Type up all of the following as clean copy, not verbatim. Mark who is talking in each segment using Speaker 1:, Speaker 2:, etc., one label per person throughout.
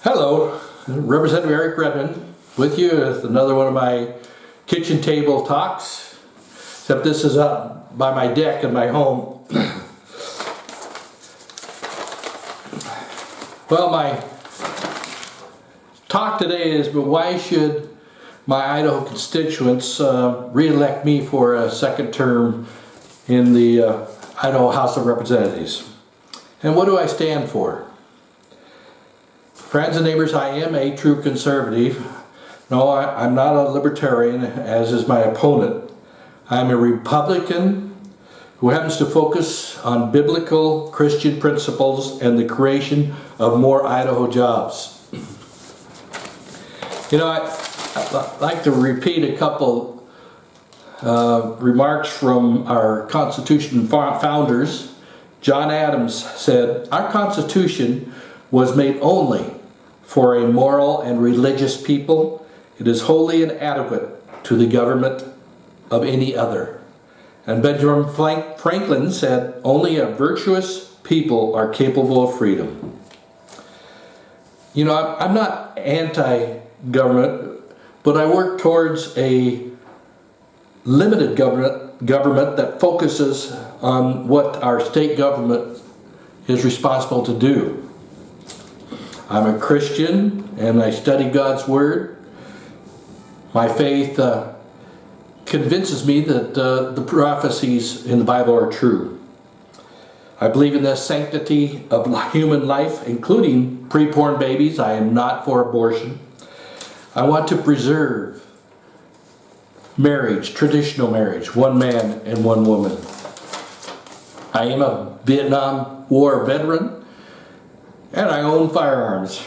Speaker 1: Hello, Representative Eric Redmond with you with another one of my kitchen table talks, except this is up by my deck in my home. Well, my talk today is, but why should my Idaho constituents re-elect me for a second term in the Idaho House of Representatives? And what do I stand for? Friends and neighbors, I am a true conservative. No, I'm not a libertarian, as is my opponent. I'm a Republican who happens to focus on biblical Christian principles and the creation of more Idaho jobs. You know, I'd like to repeat a couple remarks from our Constitution founders. John Adams said, "Our Constitution was made only for a moral and religious people. It is wholly inadequate to the government of any other." And Benjamin Franklin said, "Only a virtuous people are capable of freedom." You know, I'm not anti-government, but I work towards a limited government that focuses on what our state government is responsible to do. I'm a Christian and I study God's Word. My faith convinces me that the prophecies in the Bible are true. I believe in the sanctity of human life, including preborn babies. I am not for abortion. I want to preserve marriage, traditional marriage, one man and one woman. I am a Vietnam War veteran, and I own firearms.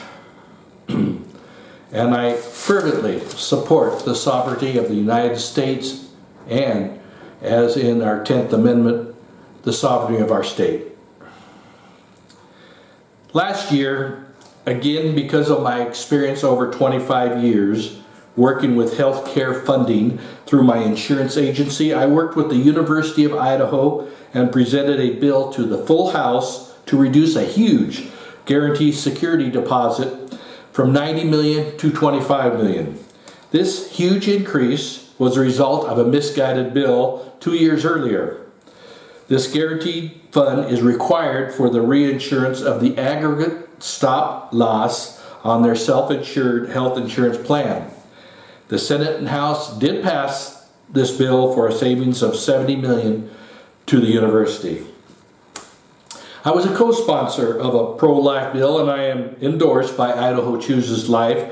Speaker 1: And I fervently support the sovereignty of the United States and, as in our 10th Amendment, the sovereignty of our state. Last year, again because of my experience over 25 years working with health care funding through my insurance agency, I worked with the University of Idaho and presented a bill to the full House to reduce a huge guaranteed security deposit from $90 million to $25 million. This huge increase was a result of a misguided bill 2 years earlier. This guaranteed fund is required for the reinsurance of the aggregate stop loss on their self-insured health insurance plan. The Senate and House did pass this bill for a savings of $70 million to the university. I was a co-sponsor of a pro-life bill, and I am endorsed by Idaho Chooses Life.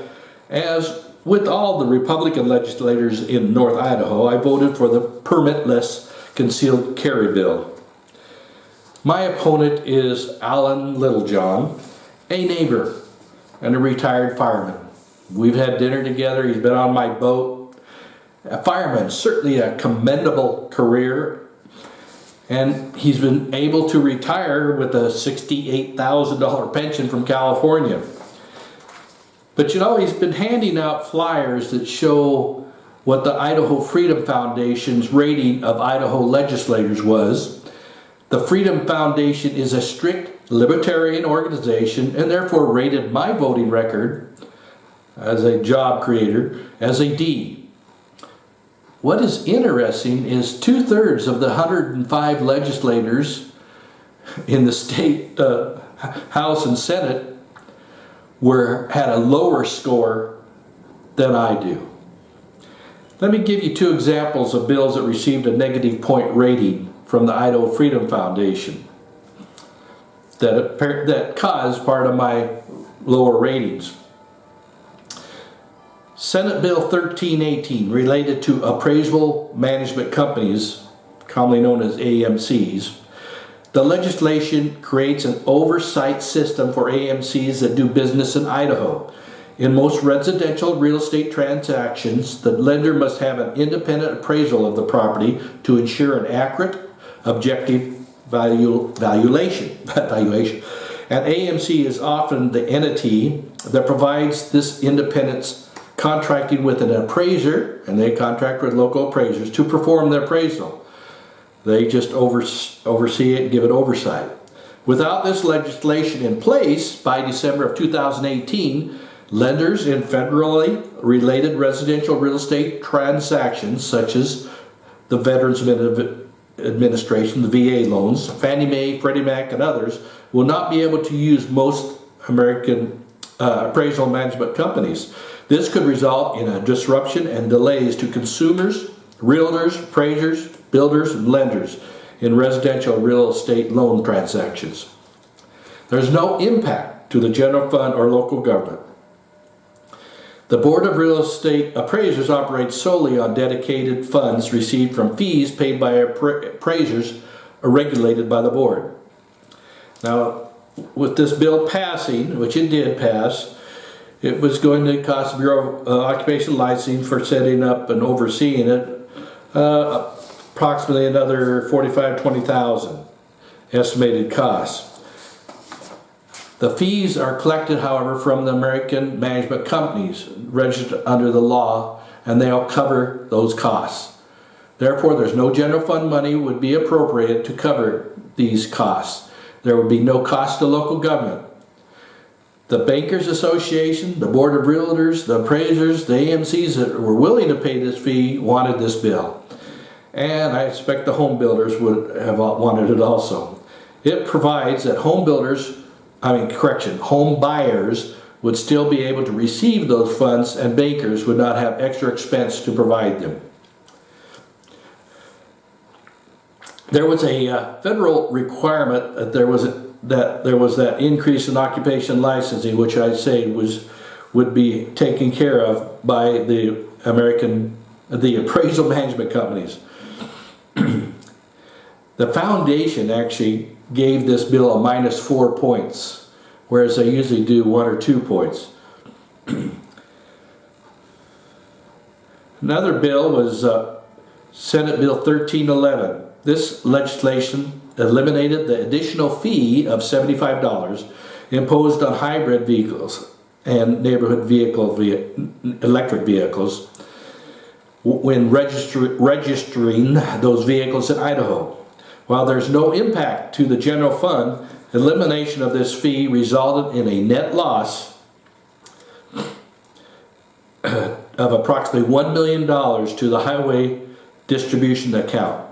Speaker 1: As with all the Republican legislators in North Idaho, I voted for the permitless concealed carry bill. My opponent is Alan Littlejohn, a neighbor and a retired fireman. We've had dinner together. He's been on my boat. A fireman, certainly a commendable career. And he's been able to retire with a $68,000 pension from California. But you know, he's been handing out flyers that show what the Idaho Freedom Foundation's rating of Idaho legislators was. The Freedom Foundation is a strict libertarian organization and therefore rated my voting record as a job creator as a D. What is interesting is 2/3 of the 105 legislators in the state House and Senate had a lower score than I do. Let me give you two examples of bills that received a negative point rating from the Idaho Freedom Foundation that caused part of my lower ratings. Senate Bill 1318, related to appraisal management companies, commonly known as AMCs. The legislation creates an oversight system for AMCs that do business in Idaho. In most residential real estate transactions, the lender must have an independent appraisal of the property to ensure an accurate, objective valuation. And AMC is often the entity that provides this independence, contracting with an appraiser, and they contract with local appraisers to perform the appraisal. They just oversee it and give it oversight. Without this legislation in place by December of 2018, lenders in federally related residential real estate transactions, such as the Veterans Administration, the VA loans, Fannie Mae, Freddie Mac, and others, will not be able to use most American appraisal management companies. This could result in a disruption and delays to consumers, realtors, appraisers, builders, and lenders in residential real estate loan transactions. There's no impact to the general fund or local government. The Board of Real Estate Appraisers operates solely on dedicated funds received from fees paid by appraisers regulated by the board. Now, with this bill passing, which it did pass, it was going to cost the Bureau of Occupational Licensing for setting up and overseeing it approximately another $45,000-$20,000 estimated costs. The fees are collected, however, from the American management companies registered under the law, and they'll cover those costs. Therefore, there's no general fund money would be appropriated to cover these costs. There would be no cost to local government. The Bankers Association, the Board of Realtors, the appraisers, the AMCs that were willing to pay this fee wanted this bill. And I expect the home builders would have wanted it also. It provides that home buyers would still be able to receive those funds, and bankers would not have extra expense to provide them. There was a federal requirement that there was that increase in occupation licensing, which I'd say would be taken care of by the appraisal management companies. The foundation actually gave this bill a -4 points, whereas they usually do 1 or 2 points. Another bill was Senate Bill 1311. This legislation eliminated the additional fee of $75 imposed on hybrid vehicles and neighborhood electric vehicles when registering those vehicles in Idaho. While there's no impact to the general fund, elimination of this fee resulted in a net loss of approximately $1 million to the highway distribution account.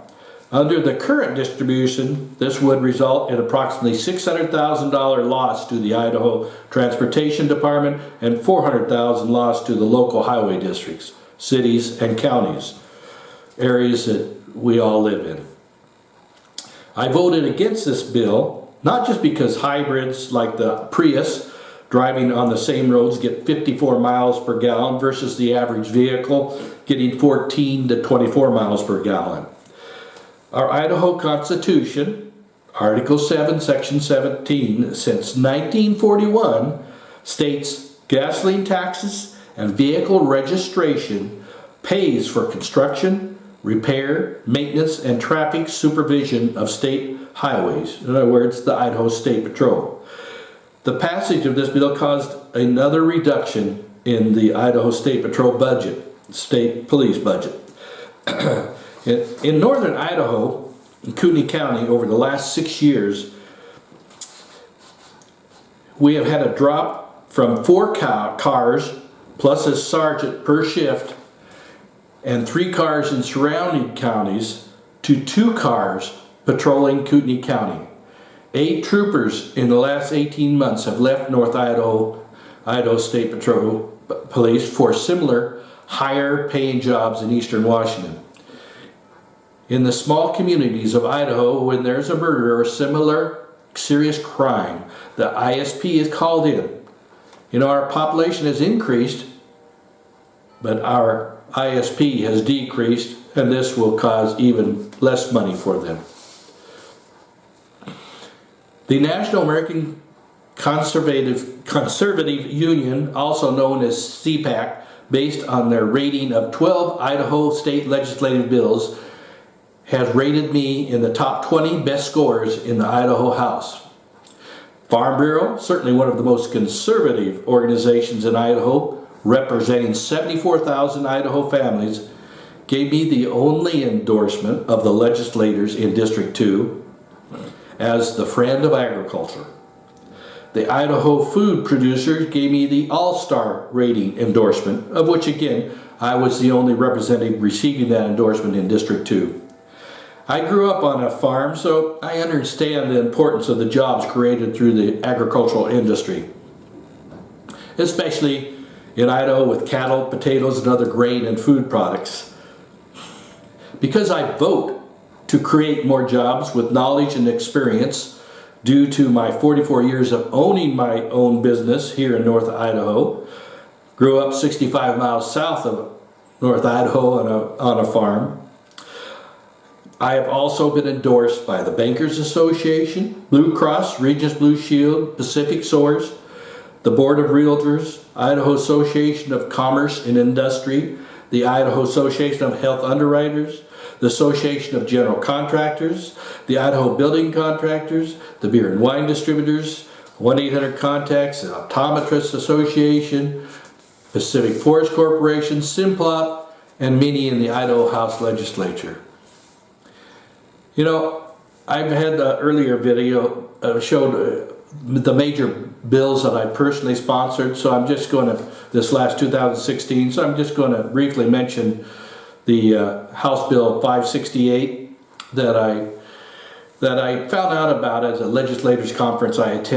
Speaker 1: Under the current distribution, this would result in approximately $600,000 loss to the Idaho Transportation Department and $400,000 loss to the local highway districts, cities, and counties, areas that we all live in. I voted against this bill, not just because hybrids like the Prius driving on the same roads get 54 miles per gallon versus the average vehicle getting 14 to 24 miles per gallon. Our Idaho Constitution, Article 7, Section 17, since 1941, states gasoline taxes and vehicle registration pays for construction, repair, maintenance, and traffic supervision of state highways. In other words, the Idaho State Patrol. The passage of this bill caused another reduction in the Idaho State Patrol budget, state police budget. In northern Idaho, in Kootenai County, over the last 6 years, we have had a drop from 4 cars plus a sergeant per shift and 3 cars in surrounding counties to 2 cars patrolling Kootenai County. 8 troopers in the last 18 months have left North Idaho State Patrol Police for similar higher paying jobs in eastern Washington. In the small communities of Idaho, when there's a murder or similar serious crime, the ISP is called in. You know, our population has increased, but our ISP has decreased, and this will cause even less money for them. The National American Conservative Union, also known as CPAC, based on their rating of 12 Idaho state legislative bills, has rated me in the top 20 best scorers in the Idaho House. Farm Bureau, certainly one of the most conservative organizations in Idaho, representing 74,000 Idaho families, gave me the only endorsement of the legislators in District 2. as the friend of agriculture. The Idaho Food Producers gave me the All-Star rating endorsement, of which again, I was the only representative receiving that endorsement in District 2. I grew up on a farm, so I understand the importance of the jobs created through the agricultural industry, especially in Idaho with cattle, potatoes, and other grain and food products. Because I vote to create more jobs with knowledge and experience due to my 44 years of owning my own business here in North Idaho, grew up 65 miles south of North Idaho on a farm. I have also been endorsed by the Bankers Association, Blue Cross, Regis Blue Shield, Pacific Source, the Board of Realtors, Idaho Association of Commerce and Industry, the Idaho Association of Health Underwriters, the Association of General Contractors, the Idaho Building Contractors, the Beer and Wine Distributors, 1-800-CONTACTS, the Optometrists Association, Pacific Forest Corporation, Simplot, and many in the Idaho House Legislature. You know, I've had the earlier video showed the major bills that I personally sponsored, so I'm just going to, this last 2016, so I'm just going to briefly mention the House Bill 568 that I found out about at a legislators conference I attended.